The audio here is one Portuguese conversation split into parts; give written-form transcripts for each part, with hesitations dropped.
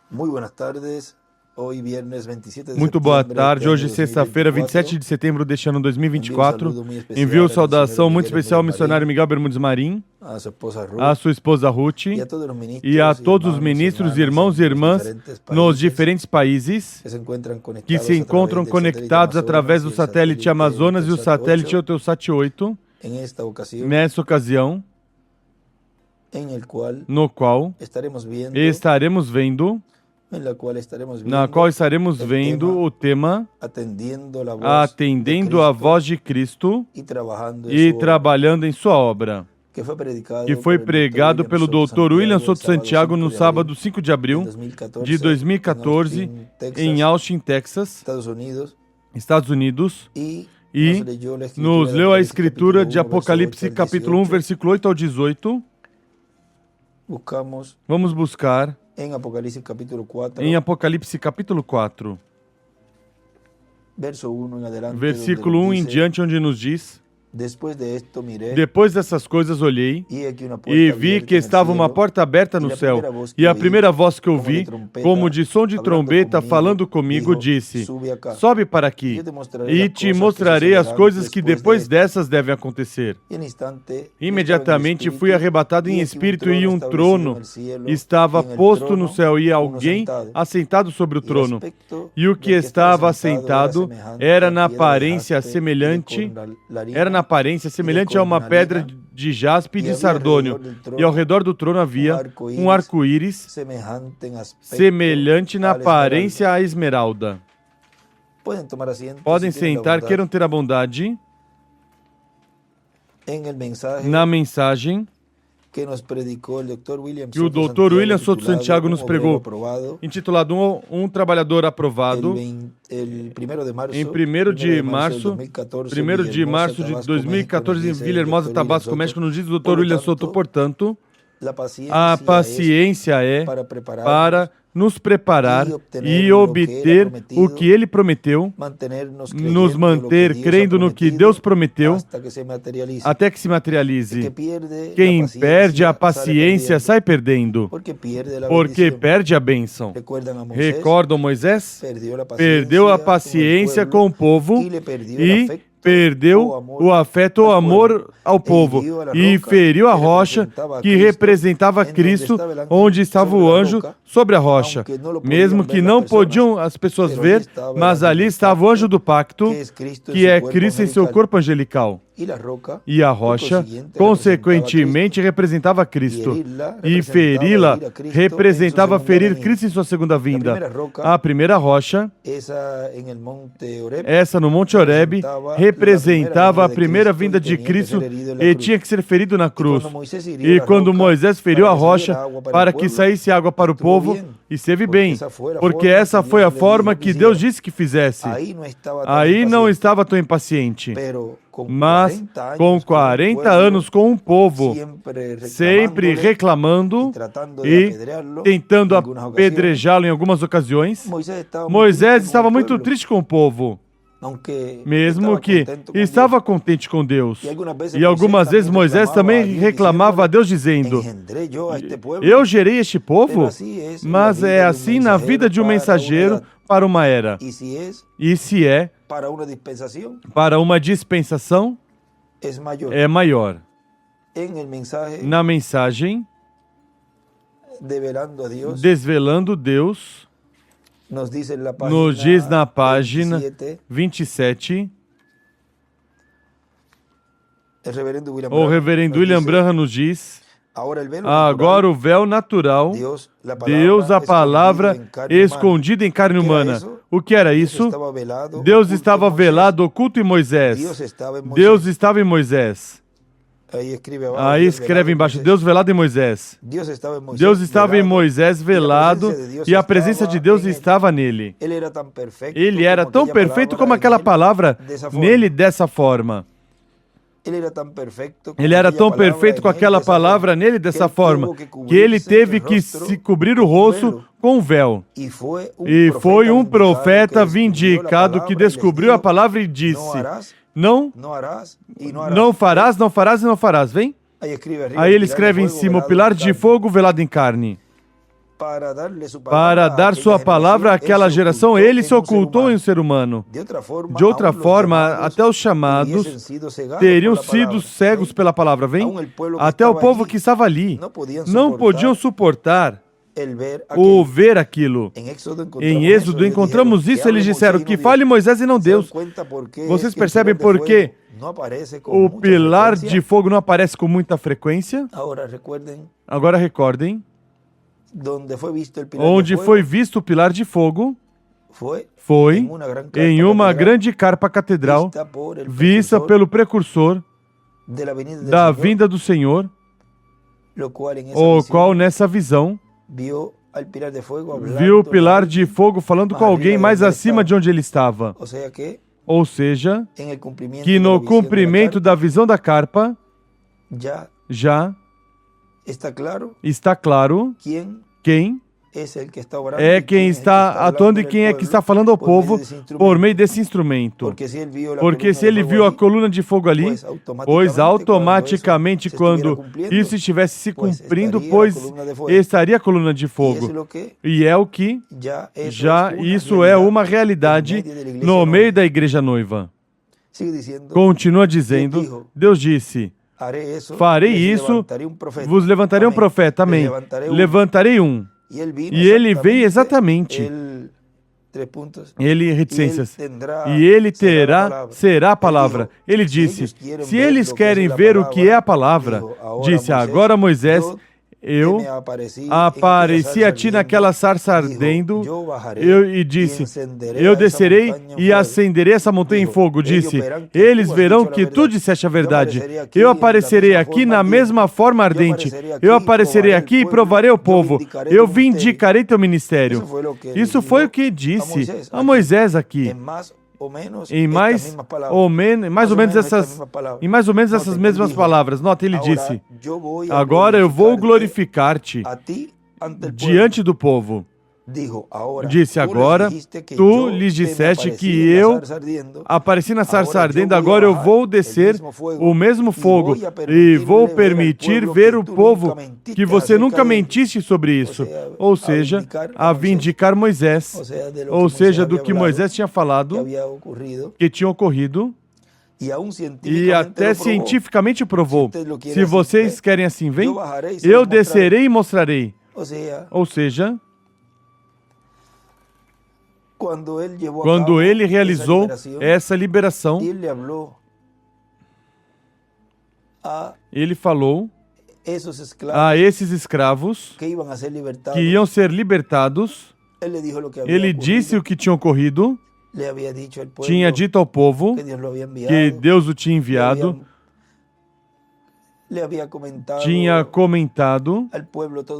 Muy buenas tardes. Hoy viernes 27 de Muito boa septiembre tarde. de Hoje, año sexta-feira, 27 2024. de setembro deste ano 2024. Envio um saludo muito especial Envio ao saudação missionário muito Miguel especial ao Bermudes missionário Marim, Miguel Bermudes Marim, a sua esposa Ruth à sua esposa Ruth e a todos os e a ministros todos os ministros, irmãos e irmãs nos diferentes países que se encontram conectados através do satélite Amazonas e o satélite Eutelsat 8. Nessa ocasião, no qual estaremos vendo o tema Atendendo a Voz de Cristo e Trabalhando em Sua Obra, que foi pregado pelo Dr. William Souto Santiago no sábado 5 de abril de 2014 em Austin, Texas, Estados Unidos, e nos leu a escritura de Apocalipse capítulo 1, versículo 8 ao 18. Vamos buscar em Apocalipse capítulo 4, versículo 1 em diante, onde nos diz: Depois dessas coisas olhei e vi que estava uma porta aberta no céu, e a primeira voz que ouvi, como de som de trombeta falando comigo, disse: Sobe para aqui, e te mostrarei as coisas que depois dessas devem acontecer. Imediatamente fui arrebatado em espírito, e um trono estava posto no céu, e alguém assentado sobre o trono. E o que estava assentado era na aparência semelhante a uma pedra de jaspe e de sardônio, e ao redor do trono havia um arco-íris semelhante na aparência à esmeralda. Podem sentar, queiram ter a bondade. Na mensagem que o Dr. William Souto Santiago nos pregou, intitulado Um Trabalhador Aprovado, em 1º de março de 2014, em Villahermosa, Tabasco, México, nos diz o Dr. William Souto. Portanto, a paciência é para nos preparar e obter o que Ele prometeu, nos manter crendo no que Deus prometeu até que se materialize. Quem perde a paciência sai perdendo, porque perde a bênção. Recordam Moisés? Perdeu a paciência com o povo e perdeu o afeto, o amor ao povo, e feriu a rocha que representava Cristo, onde estava o anjo sobre a rocha. Mesmo que não podiam as pessoas ver, mas ali estava o anjo do pacto, que é Cristo em seu corpo angelical. E a rocha, consequentemente, representava Cristo. E feri-la representava ferir Cristo em sua segunda vinda. A primeira rocha, essa no Monte Horebe, representava a primeira vinda de Cristo e tinha que ser ferido na cruz. E quando Moisés feriu a rocha para que saísse água para o povo, esteve bem, porque essa foi a forma que Deus disse que fizesse. Aí não estava tão impaciente. Mas com 40 anos com um povo sempre reclamando e tentando apedrejá-lo em algumas ocasiões, Moisés estava muito triste com o povo, mesmo que estava contente com Deus. E algumas vezes Moisés também reclamava a Deus dizendo: Eu gerei este povo, mas é assim na vida de um mensageiro para uma era. E se é para uma dispensação, é maior. Na mensagem, Desvelando Deus, nos diz na página 27, o reverendo William Branham nos diz: agora o véu natural, Deus, a palavra escondida em carne humana. O que era isso? Deus estava velado, oculto em Moisés. Deus estava em Moisés. Aí escreve embaixo: Deus velado em Moisés. Deus estava em Moisés velado e a presença de Deus estava nele. Ele era tão perfeito como aquela palavra nele dessa forma. Ele era tão perfeito com aquela palavra nele dessa forma, que ele teve que se cobrir o rosto com um véu. E foi um profeta vindicado que descobriu a palavra e disse: não farás, não farás e não farás. Vem? Aí ele escreve em cima: o pilar de fogo velado em carne. para dar sua palavra àquela geração, ele se ocultou em um ser humano. De outra forma, até os chamados teriam sido cegos pela palavra. Vem? Até o povo que estava ali não podiam suportar o ver aquilo. Em Êxodo encontramos isso, eles disseram que fale Moisés e não Deus. Vocês percebem por que o pilar de fogo não aparece com muita frequência? Agora recordem, onde foi visto o pilar de fogo foi em uma grande carpa catedral vista pelo precursor da vinda do Senhor, o qual nessa visão viu o pilar de fogo falando com alguém mais acima de onde ele estava. Ou seja, que no cumprimento da visão da carpa, já está claro quem é quem está atuando e quem é que está falando ao povo por meio desse instrumento. Porque se ele viu a coluna de fogo ali, pois automaticamente quando isso estivesse se cumprindo, pois estaria a coluna de fogo. E é o que já isso é uma realidade no meio da igreja noiva. Continua dizendo, Deus disse, farei isso, vos levantarei um profeta, amém. Levantarei um. E ele veio exatamente, reticências, e ele será a palavra. Ele disse, se eles querem ver o que é a palavra, disse, agora Moisés, eu apareci a ti naquela sarça ardendo, e disse, eu descerei e acenderei essa montanha em fogo. Disse, eles verão que tu disseste a verdade. Eu aparecerei aqui na mesma forma ardente. Eu aparecerei aqui e provarei ao povo. Eu vindicarei teu ministério. Isso foi o que disse a Moisés aqui. Em mais ou menos essas mesmas palavras. Nota, ele disse, agora eu vou glorificar-te diante do povo. Disse, agora tu lhes disseste que eu apareci na sarça ardendo, agora eu vou descer o mesmo fogo e vou permitir ver o povo que você nunca mentiste sobre isso. Ou seja, a vindicar Moisés, ou seja, do que Moisés tinha falado, que tinha ocorrido, e até cientificamente provou. Se vocês querem assim, vem, eu descerei e mostrarei. Ou seja, quando ele realizou essa liberação, ele falou a esses escravos que iam ser libertados. Ele disse o que tinha ocorrido, tinha dito ao povo que Deus o tinha enviado, tinha comentado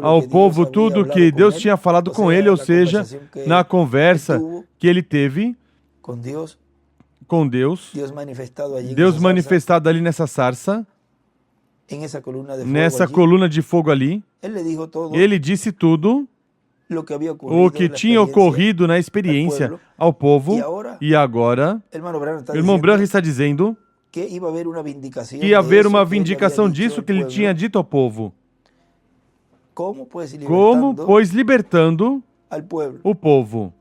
ao povo tudo que Deus tinha falado com ele, ou seja, na conversa que ele teve com Deus, Deus manifestado ali nessa sarça, nessa coluna de fogo ali, ele disse tudo o que tinha ocorrido na experiência ao povo, e agora, o irmão Branham está dizendo que ia haver uma vindicação disso que ele tinha dito ao povo. Como? Pois libertando o povo.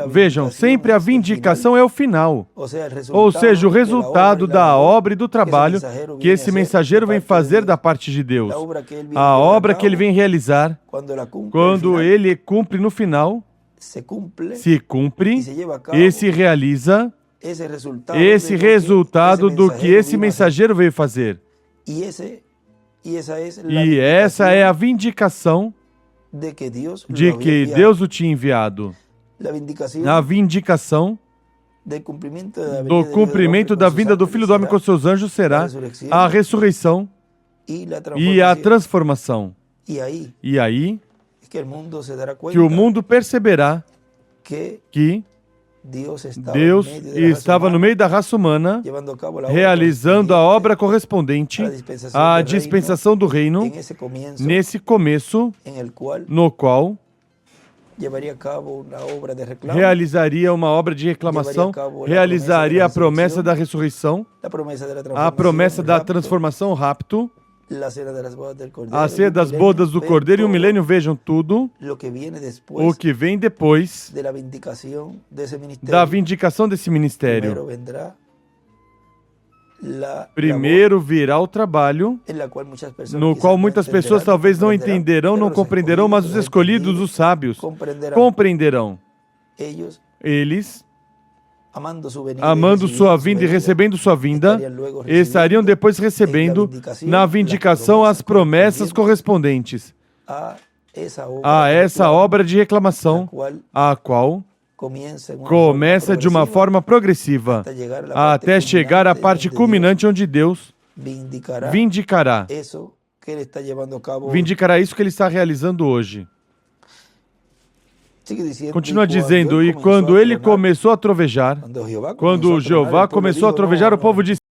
Vejam, sempre a vindicação é o final. Ou seja, o resultado da obra e do trabalho que esse mensageiro vem fazer da parte de Deus. A obra que ele vem realizar, quando ele cumpre no final, se cumpre e se realiza esse resultado do que esse mensageiro veio fazer. E essa é a vindicação de que Deus o tinha enviado. A vindicação do cumprimento da vinda do Filho do Homem com seus anjos será a ressurreição e a transformação. E aí que o mundo perceberá que Deus estava no meio da raça humana, realizando a obra correspondente à dispensação do reino, nesse começo, no qual realizaria uma obra de reclamação, realizaria a promessa da ressurreição, a promessa da transformação, o rapto, a ceia das bodas do Cordeiro e o milênio vejam tudo o que vem depois da vindicação desse ministério. Primeiro virá o trabalho, no qual muitas pessoas talvez não entenderão, não compreenderão, mas os escolhidos, os sábios, compreenderão. Eles, amando sua vinda e recebendo sua vinda, estariam depois recebendo na vindicação as promessas correspondentes a essa obra de reclamação, a qual começa de uma forma progressiva, até chegar à parte culminante onde Deus vindicará isso que ele está realizando hoje. Continua dizendo, e quando ele começou a trovejar, quando Jeová começou a trovejar, o povo disse: